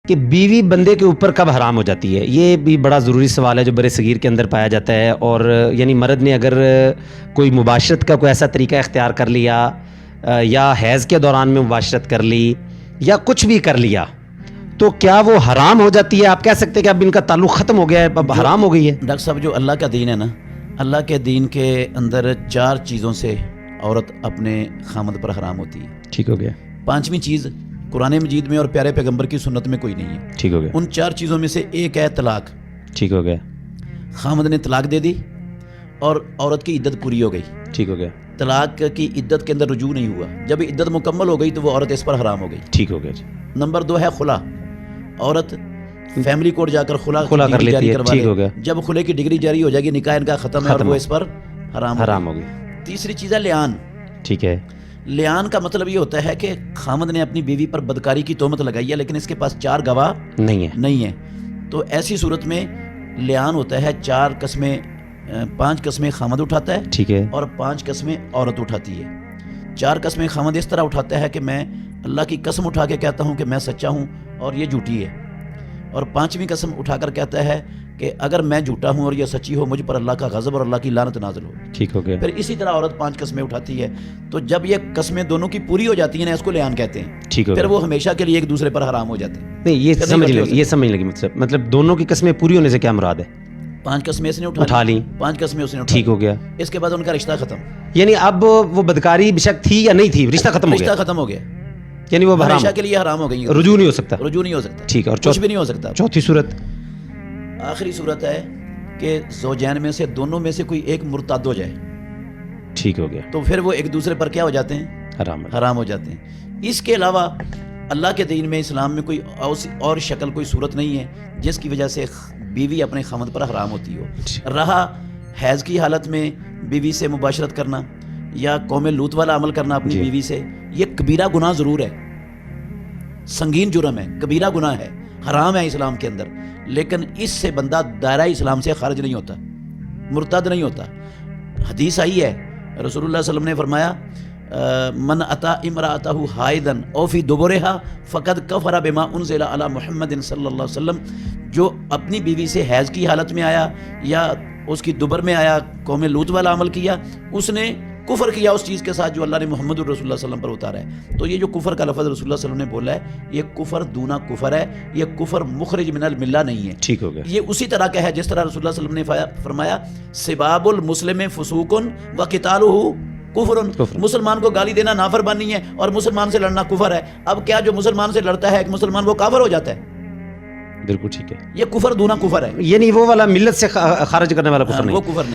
کہ بیوی بندے کے اوپر کب حرام ہو جاتی ہے؟ یہ بھی بڑا ضروری سوال ہے جو برِ صغیر کے اندر پایا جاتا ہے. اور یعنی مرد نے اگر کوئی مباشرت کا کوئی ایسا طریقہ اختیار کر لیا یا حیض کے دوران میں مباشرت کر لی یا کچھ بھی کر لیا تو کیا وہ حرام ہو جاتی ہے؟ آپ کہہ سکتے ہیں کہ اب ان کا تعلق ختم ہو گیا ہے، اب حرام ہو گئی ہے؟ ڈاکٹر صاحب جو اللہ کا دین ہے نا، اللہ کے دین کے اندر 4 چیزوں سے عورت اپنے خامد پر حرام ہوتی ہے. ٹھیک ہو گیا. 5ویں چیز قرآن مجید میں اور پیارے پیغمبر کی سنت میں کوئی نہیں ہے. ٹھیک ہو گیا. ان 4 چیزوں میں سے ایک ہے طلاق. ٹھیک ہو گیا. خامد نے طلاق دے دی اور عورت کی عدت پوری ہو گئی. ٹھیک ہو گیا. طلاق کی عدت کے اندر رجوع نہیں ہوا، جب عدت مکمل ہو گئی تو وہ عورت اس پر حرام ہو گئی. ٹھیک ہو گیا. نمبر 2 ہے خلا. عورت فیملی کورٹ جا کر خلا کر لیتی ہے. ٹھیک ہو گیا. جب خلے کی ڈگری جاری ہو جائے گی، نکاح ان کا ختم ہے اور وہ اس پر حرام ہو گئی. تیسری چیز ہے لیان. ٹھیک ہے. لیان کا مطلب یہ ہوتا ہے کہ خامد نے اپنی بیوی پر بدکاری کی تہمت لگائی ہے لیکن اس کے پاس 4 گواہ نہیں ہے، تو ایسی صورت میں لیان ہوتا ہے 5 قسمیں خامد اٹھاتا ہے. ٹھیک ہے. اور 5 قسمیں عورت اٹھاتی ہے. 4 قسمیں خامد اس طرح اٹھاتا ہے کہ میں اللہ کی قسم اٹھا کے کہتا ہوں کہ میں سچا ہوں اور یہ جھوٹی ہے، اور 5ویں قسم اٹھا کر کہتا ہے کہ اگر میں جھوٹا ہوں اور یہ سچی ہو مجھ پر اللہ کا غضب اور اللہ کی لعنت نازل ہو. ٹھیک ہو گیا. پھر اسی طرح عورت 5 قسمیں اٹھاتی ہے. تو جب یہ قسمیں دونوں کی پوری ہو جاتی ہیں نا، اس کو لیان کہتے ہیں. ٹھیک ہو گیا. پھر وہ ہمیشہ کے لیے ایک دوسرے پر حرام ہو جاتے ہیں. نہیں، یہ سمجھ لگی مطلب دونوں کی قسمیں پوری ہونے سے کیا مراد ہے؟ 5 قسمیں اس نے اٹھا لی، 5 قسمیں اس نے اٹھا. ٹھیک ہو گیا. اس کے بعد ان کا رشتہ ختم. یعنی اب وہ بدکاری بشک تھی یا نہیں تھی، رشتہ ختم ہو گیا. رشتہ ختم ہو گیا، یعنی وہ ہمیشہ کے لیے حرام ہو گئی، رجوع نہیں ہو سکتا. رجوع نہیں ہو سکتا. ٹھیک ہے. اور کچھ بھی نہیں ہو سکتا. چوتھی صورت، آخری صورت ہے کہ زوجین میں سے دونوں میں سے کوئی ایک مرتد ہو جائے. ٹھیک ہو گیا. تو پھر وہ ایک دوسرے پر کیا ہو جاتے ہیں؟ حرام ہو جاتے ہیں. اس کے علاوہ اللہ کے دین میں، اسلام میں کوئی اور شکل، کوئی صورت نہیں ہے جس کی وجہ سے بیوی اپنے خامد پر حرام ہوتی ہو. رہا حیض کی حالت میں بیوی سے مباشرت کرنا یا قوم لوط والا عمل کرنا اپنی بیوی سے، یہ کبیرہ گناہ ضرور ہے، سنگین جرم ہے، کبیرہ گناہ ہے، حرام ہے اسلام کے اندر، لیکن اس سے بندہ دائرہ اسلام سے خارج نہیں ہوتا، مرتد نہیں ہوتا. حدیث آئی ہے، رسول اللہ صلی اللہ علیہ وسلم نے فرمایا من اتا امرأتہ حائضا او فی دبرہا فقد کفر بما انزل علی محمد صلی اللہ علیہ وسلم. جو اپنی بیوی سے حیض کی حالت میں آیا یا اس کی دبر میں آیا، قوم لوط والا عمل کیا، اس نے کفر کیا اس چیز کے ساتھ جو اللہ نے محمد الرسول اللہ صلی اللہ علیہ وسلم پر اتارا ہے. تو یہ جو کفر کا لفظ رسول اللہ صلی اللہ علیہ وسلم نے بولا ہے، یہ کفر دونا کفر ہے، یہ کفر مخرج من الملہ نہیں ہے. ٹھیک ہو گیا. یہ اسی طرح کا ہے جس طرح رسول اللہ صلی اللہ علیہ وسلم نے فرمایا سباب المسلم فسوق و قتالہ کفر. مسلمان کو گالی دینا نافرمانی ہے اور مسلمان سے لڑنا کفر ہے. اب کیا جو مسلمان سے لڑتا ہے ایک مسلمان، وہ کافر ہو جاتا ہے؟ بالکل ٹھیک ہے. یہ کفر دونا کفر ہے، یعنی وہ والا ملت سے خارج کرنے والا کفر نہیں. وہ کفر نہیں.